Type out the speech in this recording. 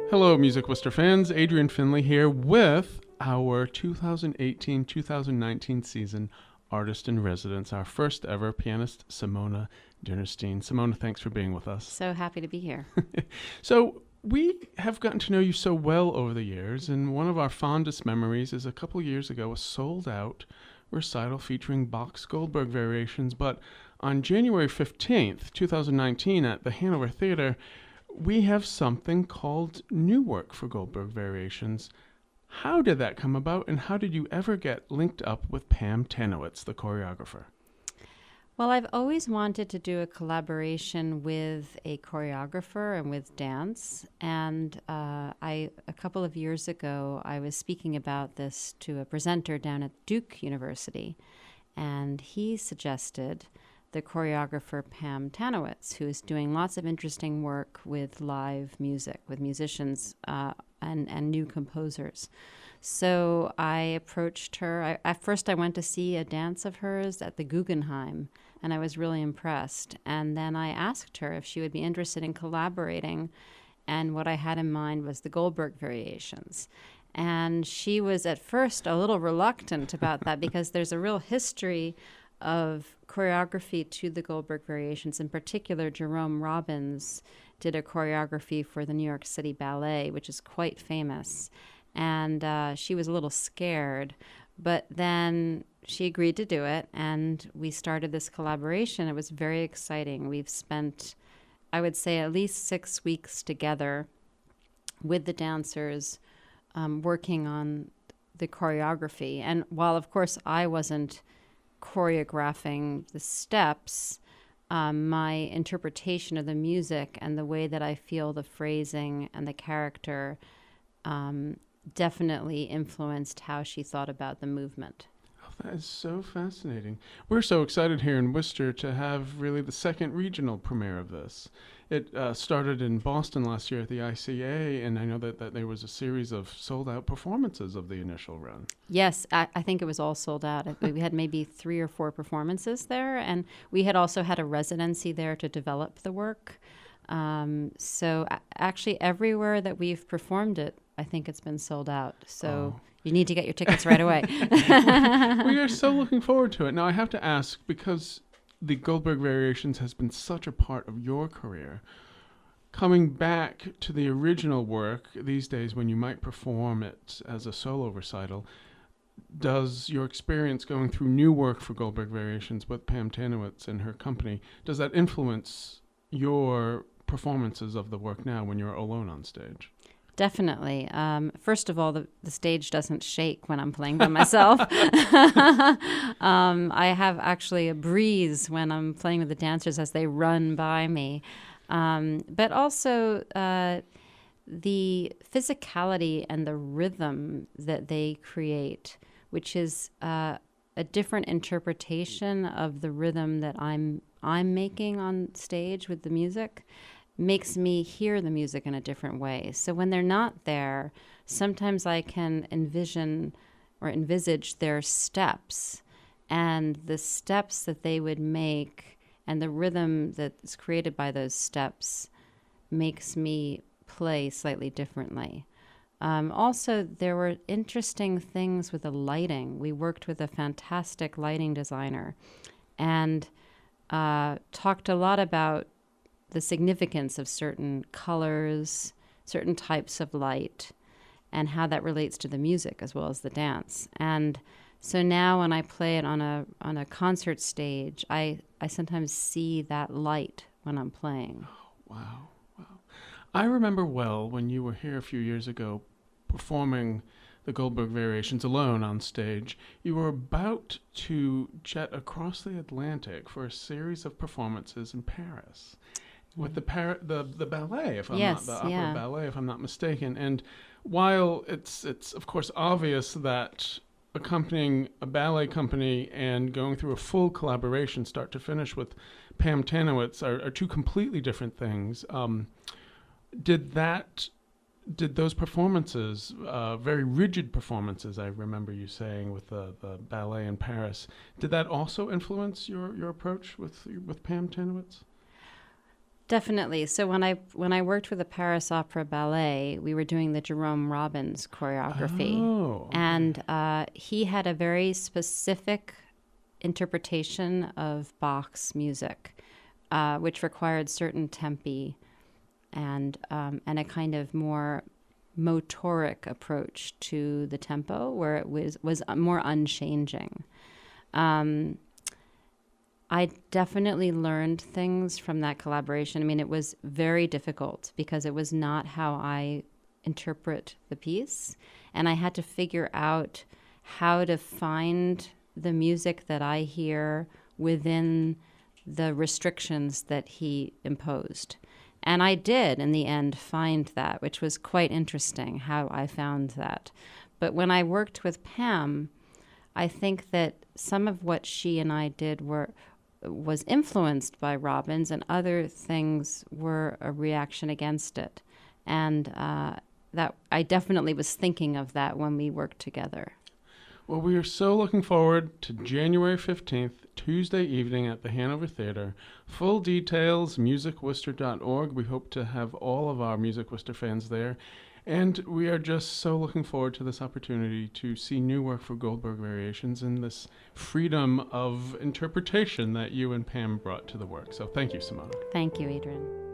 Hello, Music Worcester fans. Adrien Finlay here with our 2018-2019 season Artist in Residence, our first ever pianist, Simone Dinnerstein. Simone, thanks for being with us. So happy to be here. So, we have gotten to know you so well over the years, and one of our fondest memories is a couple years ago a sold-out recital featuring Bach's Goldberg variations, but on January 15th, 2019 at the Hanover Theater, we have something called New Work for Goldberg Variations. How did that come about, and how did you ever get linked up with Pam Tanowitz, the choreographer? Well, I've always wanted to do a collaboration with a choreographer and with dance. And a couple of years ago, I was speaking about this to a presenter down at Duke University, and he suggested the choreographer Pam Tanowitz, who is doing lots of interesting work with live music, with musicians and new composers. So I approached her. At first I went to see a dance of hers at the Guggenheim, and I was really impressed. And then I asked her if she would be interested in collaborating, and what I had in mind was the Goldberg variations. And she was at first a little reluctant about that because there's a real history of choreography to the Goldberg variations. In particular, Jerome Robbins did a choreography for the New York City Ballet, which is quite famous. And she was a little scared, but then she agreed to do it, and we started this collaboration. It was very exciting. We've spent, I would say, at least 6 weeks together with the dancers working on the choreography. And while, of course, I wasn't choreographing the steps, my interpretation of the music and the way that I feel the phrasing and the character definitely influenced how she thought about the movement. Oh, that is so fascinating. We're so excited here in Worcester to have really the second regional premiere of this. It started in Boston last year at the ICA, and I know that there was a series of sold-out performances of the initial run. Yes, I think it was all sold out. We had maybe 3 or 4 performances there, and we had also had a residency there to develop the work. So actually everywhere that we've performed it, I think it's been sold out. So you need to get your tickets right away. We are so looking forward to it. Now, I have to ask, because the Goldberg Variations has been such a part of your career, coming back to the original work these days when you might perform it as a solo recital, does your experience going through New Work for Goldberg Variations with Pam Tanowitz and her company, does that influence your performances of the work now when you're alone on stage? Definitely. First of all, the stage doesn't shake when I'm playing by myself. I have actually a breeze when I'm playing with the dancers as they run by me. But also the physicality and the rhythm that they create, which is a different interpretation of the rhythm that I'm making on stage with the music, makes me hear the music in a different way. So when they're not there, sometimes I can envision or envisage their steps, and the steps that they would make and the rhythm that's created by those steps makes me play slightly differently. Also, there were interesting things with the lighting. We worked with a fantastic lighting designer and talked a lot about the significance of certain colors, certain types of light, and how that relates to the music as well as the dance. And so now when I play it on a concert stage, I sometimes see that light when I'm playing. Oh, wow. I remember well when you were here a few years ago performing the Goldberg Variations alone on stage. You were about to jet across the Atlantic for a series of performances in Paris with the ballet, if I'm not the opera ballet, if I'm not mistaken. And while it's of course obvious that accompanying a ballet company and going through a full collaboration, start to finish, with Pam Tanowitz are two completely different things. Did those performances, very rigid performances, I remember you saying with the ballet in Paris, did that also influence your approach with Pam Tanowitz? Definitely. So when I worked with the Paris Opera Ballet, we were doing the Jerome Robbins choreography, Oh, okay. and he had a very specific interpretation of Bach's music, which required certain tempi and a kind of more motoric approach to the tempo, where it was more unchanging. Um, I definitely learned things from that collaboration. I mean, it was very difficult because it was not how I interpret the piece. And I had to figure out how to find the music that I hear within the restrictions that he imposed. And I did, in the end, find that, which was quite interesting how I found that. But when I worked with Pam, I think that some of what she and I did was influenced by Robbins, and other things were a reaction against it. And that I definitely was thinking of that when we worked together. Well, we are so looking forward to January 15th, Tuesday evening at the Hanover Theatre. Full details, musicworcester.org. We hope to have all of our Music Worcester fans there. And we are just so looking forward to this opportunity to see new work for Goldberg Variations and this freedom of interpretation that you and Pam brought to the work. So thank you, Simone. Thank you, Adrien.